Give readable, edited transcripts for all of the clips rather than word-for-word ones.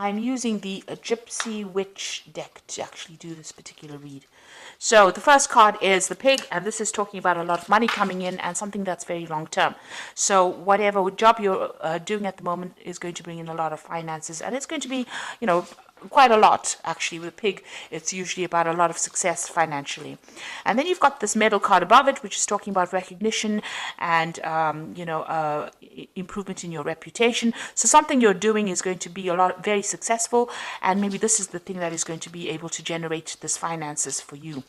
I'm using the Gypsy Witch deck to actually do this particular read. So the first card is the pig, and this is talking about a lot of money coming in and something that's very long term. So whatever job you're doing at the moment is going to bring in a lot of finances, and it's going to be, quite a lot actually. With a pig, it's usually about a lot of success financially. And then you've got this medal card above it, which is talking about recognition and improvement in your reputation. So something you're doing is going to be very successful, and maybe this is the thing that is going to be able to generate this finances for you.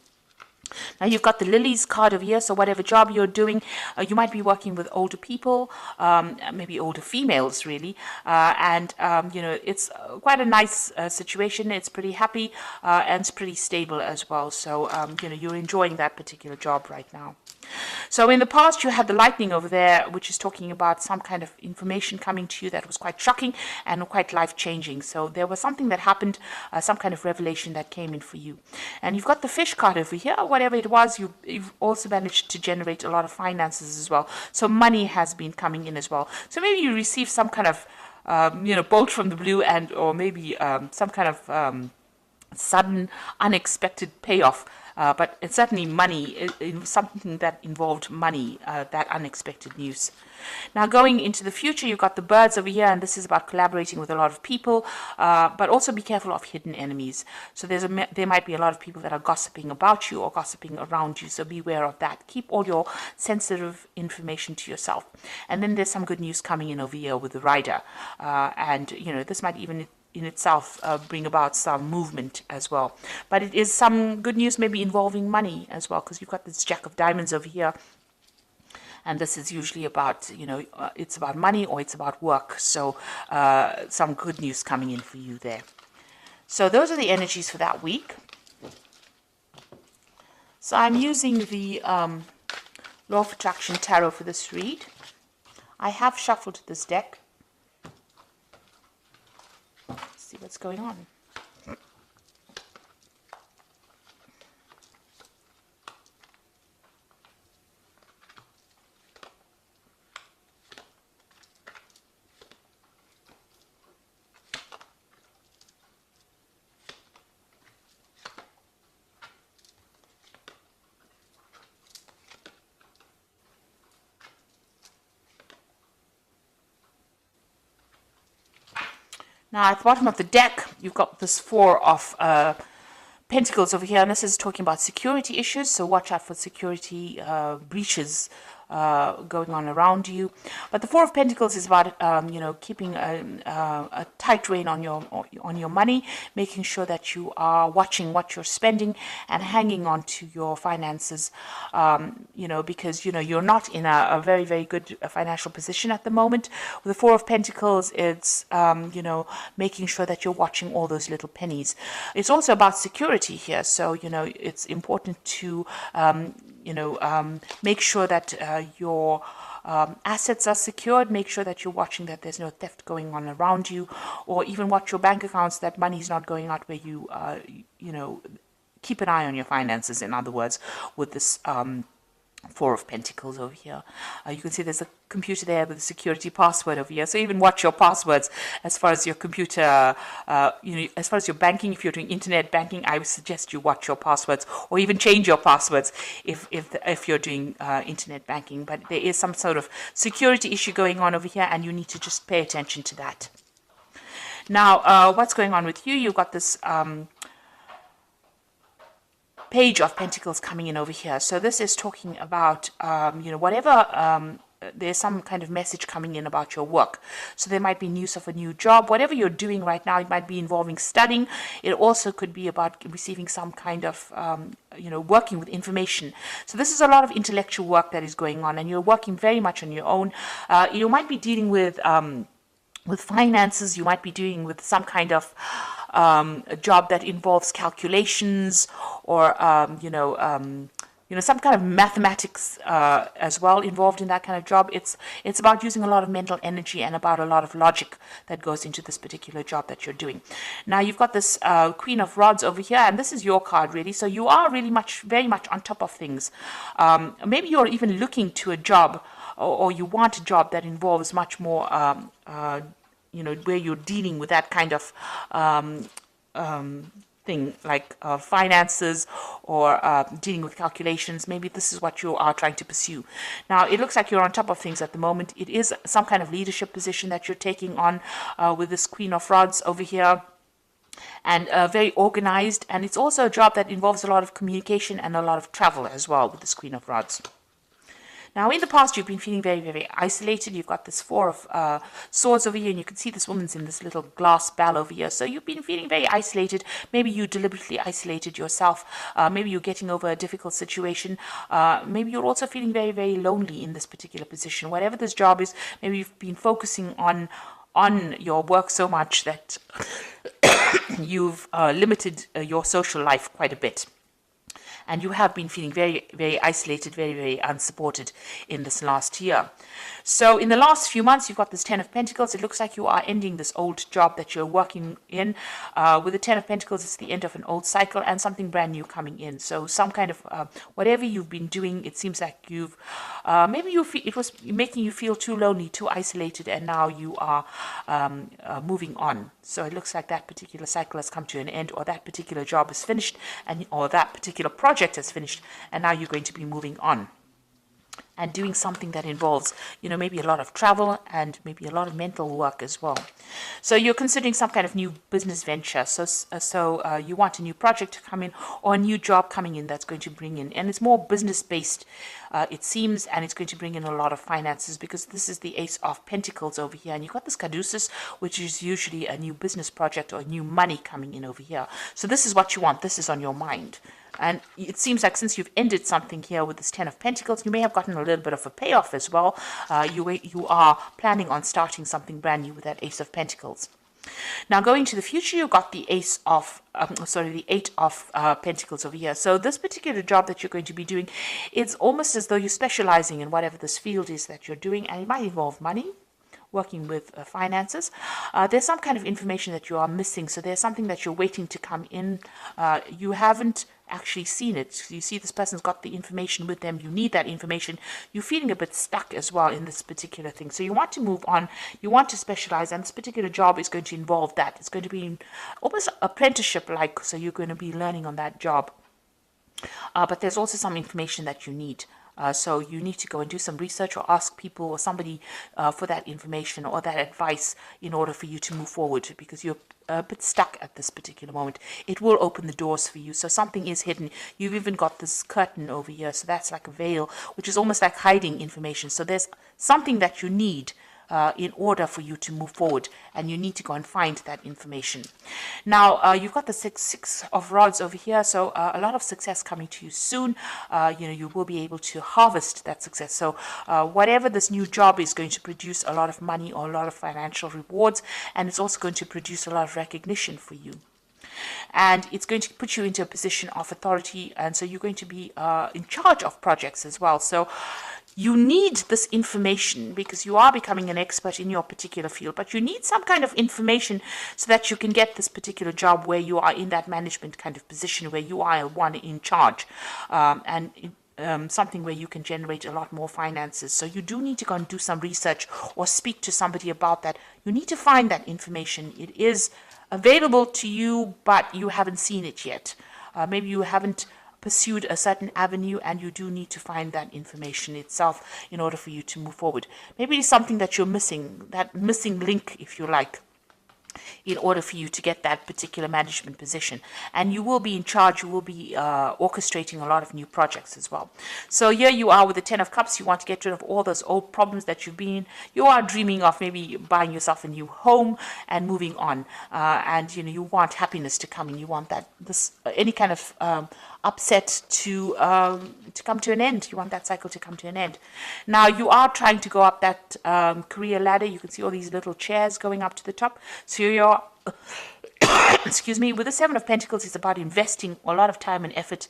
Now you've got the lilies card over here, so whatever job you're doing, you might be working with older people, maybe older females really, and it's quite a nice situation. It's pretty happy and it's pretty stable as well, so you're enjoying that particular job right now. So in the past, you had the lightning over there, which is talking about some kind of information coming to you that was quite shocking and quite life-changing. So there was something that happened, some kind of revelation that came in for you. And you've got the fish card over here. Whatever it was, you've also managed to generate a lot of finances as well. So money has been coming in as well. So maybe you received some kind of, bolt from the blue, or maybe some kind of sudden, unexpected payoff. But it's certainly money, something that involved money, that unexpected news. Now going into the future, you've got the birds over here, and this is about collaborating with a lot of people, but also be careful of hidden enemies. So there might be a lot of people that are gossiping about you or gossiping around you, so beware of that. Keep all your sensitive information to yourself. And then there's some good news coming in over here with the rider, and this might even in itself bring about some movement as well. But it is some good news maybe involving money as well, because you've got this Jack of Diamonds over here. And this is usually about, it's about money or it's about work. So some good news coming in for you there. So those are the energies for that week. So I'm using the Law of Attraction Tarot for this read. I have shuffled this deck. See what's going on. Now, at the bottom of the deck, you've got this Four of Pentacles over here, and this is talking about security issues, so watch out for security breaches going on around you. But the Four of Pentacles is about keeping a tight rein on your money, making sure that you are watching what you're spending and hanging on to your finances, because you're not in a very, very good financial position at the moment. With the Four of Pentacles, it's making sure that you're watching all those little pennies. It's also about security here, so it's important to make sure that your assets are secured. Make sure that you're watching that there's no theft going on around you, or even watch your bank accounts, that money's not going out where you, keep an eye on your finances, in other words, with this Four of Pentacles over here. You can see there's a computer there with a security password over here. So even watch your passwords as far as your computer, as far as your banking. If you're doing internet banking, I would suggest you watch your passwords, or even change your passwords if you're doing internet banking. But there is some sort of security issue going on over here, and you need to just pay attention to that. Now, what's going on with you? You've got this Page of Pentacles coming in over here. So this is talking about, whatever, there's some kind of message coming in about your work. So there might be news of a new job. Whatever you're doing right now, it might be involving studying. It also could be about receiving some kind of, working with information. So this is a lot of intellectual work that is going on, and you're working very much on your own. You might be dealing with finances. You might be dealing with some kind of a job that involves calculations, or some kind of mathematics as well involved in that kind of job. It's about using a lot of mental energy and about a lot of logic that goes into this particular job that you're doing. Now you've got this Queen of Rods over here, and this is your card really. So you are really very much on top of things. Maybe you're even looking to a job, or you want a job that involves much more where you're dealing with that kind of thing, like finances or dealing with calculations. Maybe this is what you are trying to pursue. Now, it looks like you're on top of things at the moment. It is some kind of leadership position that you're taking on with this Queen of Rods over here, and very organized. And it's also a job that involves a lot of communication and a lot of travel as well with this Queen of Rods. Now, in the past, you've been feeling very, very isolated. You've got this Four of Swords over here, and you can see this woman's in this little glass bell over here. So you've been feeling very isolated. Maybe you deliberately isolated yourself. Maybe you're getting over a difficult situation. Maybe you're also feeling very, very lonely in this particular position. Whatever this job is, maybe you've been focusing on your work so much that you've limited your social life quite a bit. And you have been feeling very, very isolated, very, very unsupported in this last year. So in the last few months, you've got this Ten of Pentacles. It looks like you are ending this old job that you're working in. With the Ten of Pentacles, it's the end of an old cycle and something brand new coming in. So some kind of, whatever you've been doing, it seems like you've, maybe it was making you feel too lonely, too isolated, and now you are moving on. So it looks like that particular cycle has come to an end, or that particular job is finished, or that particular project has finished, and now you're going to be moving on and doing something that involves, maybe a lot of travel and maybe a lot of mental work as well. So you're considering some kind of new business venture. So you want a new project to come in, or a new job coming in that's going to bring in, and it's more business based, it seems, and it's going to bring in a lot of finances, because this is the Ace of Pentacles over here, and you've got this Caduceus, which is usually a new business project or new money coming in over here. So this is what you want. This is on your mind. And it seems like since you've ended something here with this Ten of Pentacles, you may have gotten a little bit of a payoff as well. You are planning on starting something brand new with that Ace of Pentacles. Now, going to the future, you've got the Eight of Pentacles over here. So this particular job that you're going to be doing, it's almost as though you're specializing in whatever this field is that you're doing, and it might involve money, working with finances. There's some kind of information that you are missing. So there's something that you're waiting to come in. You haven't actually seen it. You see this person's got the information with them. You need that information. You're feeling a bit stuck as well in this particular thing. So you want to move on. You want to specialize, and this particular job is going to involve that. It's going to be almost apprenticeship-like. So you're going to be learning on that job. But there's also some information that you need. So you need to go and do some research, or ask people or somebody for that information or that advice in order for you to move forward, because you're a bit stuck at this particular moment. It will open the doors for you. So something is hidden. You've even got this curtain over here. So that's like a veil, which is almost like hiding information. So there's something that you need in order for you to move forward, and you need to go and find that information. Now, you've got the six of Rods over here, so a lot of success coming to you soon. You will be able to harvest that success. So whatever this new job is going to produce a lot of money or a lot of financial rewards, and it's also going to produce a lot of recognition for you. And it's going to put you into a position of authority, and so you're going to be in charge of projects as well. So you need this information because you are becoming an expert in your particular field, but you need some kind of information so that you can get this particular job where you are in that management kind of position, where you are one in charge, something where you can generate a lot more finances. So you do need to go and do some research or speak to somebody about that. You need to find that information. It is available to you, but you haven't seen it yet. Maybe you haven't pursued a certain avenue, and you do need to find that information itself in order for you to move forward. Maybe it's something that you're missing, that missing link, if you like, in order for you to get that particular management position. And you will be in charge, you will be orchestrating a lot of new projects as well. So here you are with the Ten of Cups. You want to get rid of all those old problems that you've been in. You are dreaming of maybe buying yourself a new home and moving on. And you want happiness to come in. You want that any kind of upset to come to an end. You want that cycle to come to an end. Now you are trying to go up that career ladder. You can see all these little chairs going up to the top. So you're excuse me, with the Seven of Pentacles, it's about investing a lot of time and effort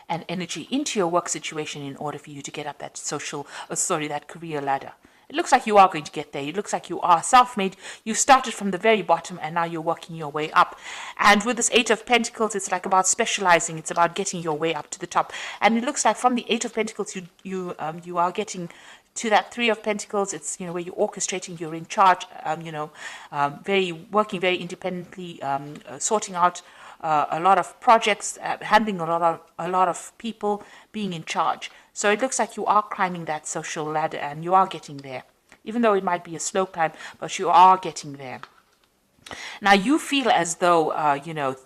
and energy into your work situation in order for you to get up that that career ladder. It looks like you are going to get there. It looks like you are self-made. You started from the very bottom, and now you're working your way up. And with this Eight of Pentacles, it's like about specializing. It's about getting your way up to the top. And it looks like from the Eight of Pentacles, you are getting to that Three of Pentacles. It's, you know, where you're orchestrating, you're in charge, working very independently, sorting out a lot of projects, handling a lot of people, being in charge. So it looks like you are climbing that social ladder and you are getting there. Even though it might be a slow climb, but you are getting there. Now you feel as though,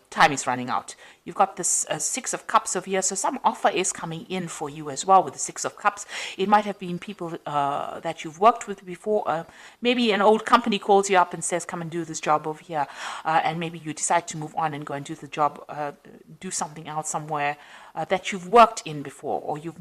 time is running out. You've got this Six of Cups over here, so some offer is coming in for you as well with the Six of Cups. It might have been people that you've worked with before. Maybe an old company calls you up and says, come and do this job over here. And maybe you decide to move on and go and do the job, do something else somewhere that you've worked in before, or you've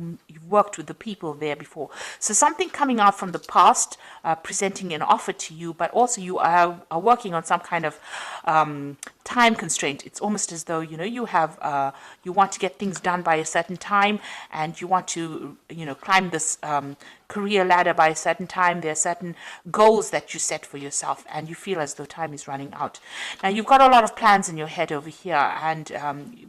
worked with the people there before. So something coming out from the past, presenting an offer to you, but also you are working on some kind of time constraint. It's almost as though, you have, you want to get things done by a certain time, and you want to, climb this career ladder by a certain time. There are certain goals that you set for yourself, and you feel as though time is running out. Now, you've got a lot of plans in your head over here, and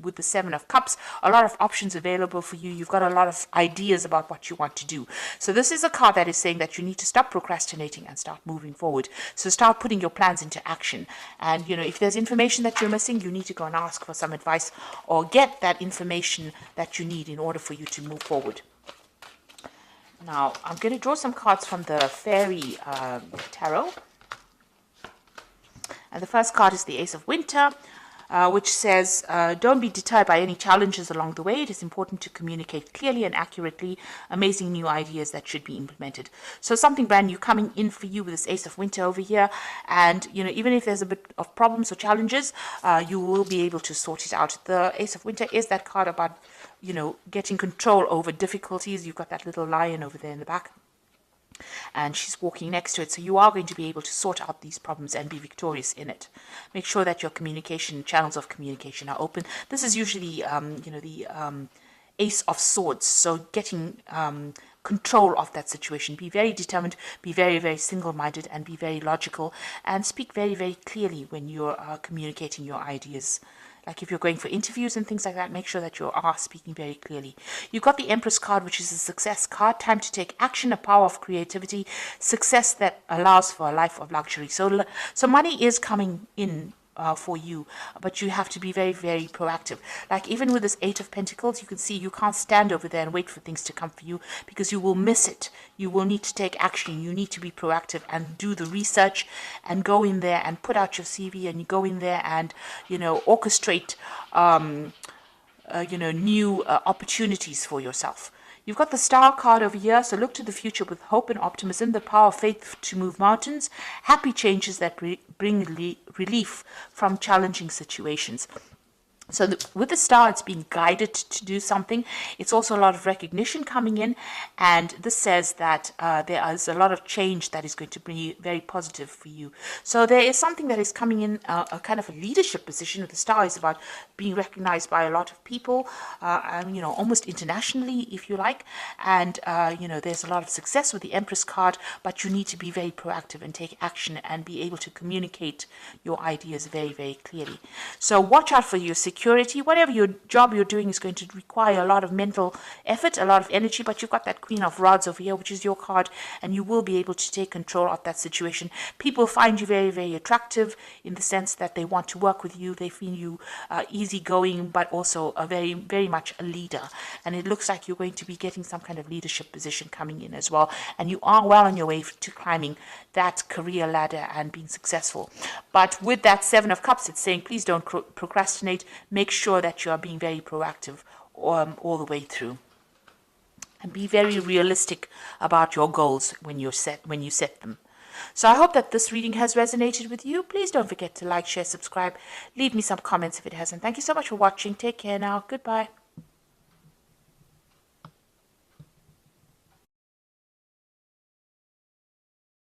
with the Seven of Cups, a lot of options available for you. You've got a lot of ideas about what you want to do. So this is a card that is saying that you need to stop procrastinating and start moving forward. So start putting your plans into action. And, if there's information that you're missing, you need to go and ask for some advice or get that information that you need in order for you to move forward. Now, I'm going to draw some cards from the Fairy Tarot. And the first card is the Ace of Winter, which says, don't be deterred by any challenges along the way. It is important to communicate clearly and accurately amazing new ideas that should be implemented. So something brand new coming in for you with this Ace of Winter over here. And, even if there's a bit of problems or challenges, you will be able to sort it out. The Ace of Winter is that card about, getting control over difficulties. You've got that little lion over there in the back, and she's walking next to it. So you are going to be able to sort out these problems and be victorious in it. Make sure that your channels of communication are open. This is usually, the Ace of Swords. So getting control of that situation. Be very determined, be very, very single-minded, and be very logical, and speak very, very clearly when you're communicating your ideas. Like if you're going for interviews and things like that, make sure that you are speaking very clearly. You've got the Empress card, which is a success card. Time to take action, a power of creativity, success that allows for a life of luxury. So money is coming in for you, but you have to be very, very proactive. Like even with this Eight of Pentacles, you can see you can't stand over there and wait for things to come for you, because you will miss it. You will need to take action. You need to be proactive and do the research and go in there and put out your CV, and you go in there and, orchestrate, new opportunities for yourself. You've got the Star card over here, so look to the future with hope and optimism, the power of faith to move mountains, happy changes that bring relief from challenging situations. So with the Star, it's being guided to do something. It's also a lot of recognition coming in, and this says that there is a lot of change that is going to be very positive for you. So there is something that is coming in, a kind of a leadership position. With the Star is about being recognized by a lot of people, almost internationally, if you like. And, there's a lot of success with the Empress card, but you need to be very proactive and take action and be able to communicate your ideas very, very clearly. So watch out for your security. Whatever your job you're doing is going to require a lot of mental effort, a lot of energy, but you've got that Queen of Rods over here, which is your card, and you will be able to take control of that situation. People find you very, very attractive in the sense that they want to work with you. They feel you easygoing, but also a very, very much a leader. And it looks like you're going to be getting some kind of leadership position coming in as well. And you are well on your way to climbing that career ladder and being successful. But with that Seven of Cups, it's saying, please don't procrastinate. Make sure that you are being very proactive all the way through, and be very realistic about your goals when you set them. So I hope that this reading has resonated with you. Please don't forget to like, share, subscribe. Leave me some comments if it hasn't. Thank you so much for watching. Take care now. Goodbye.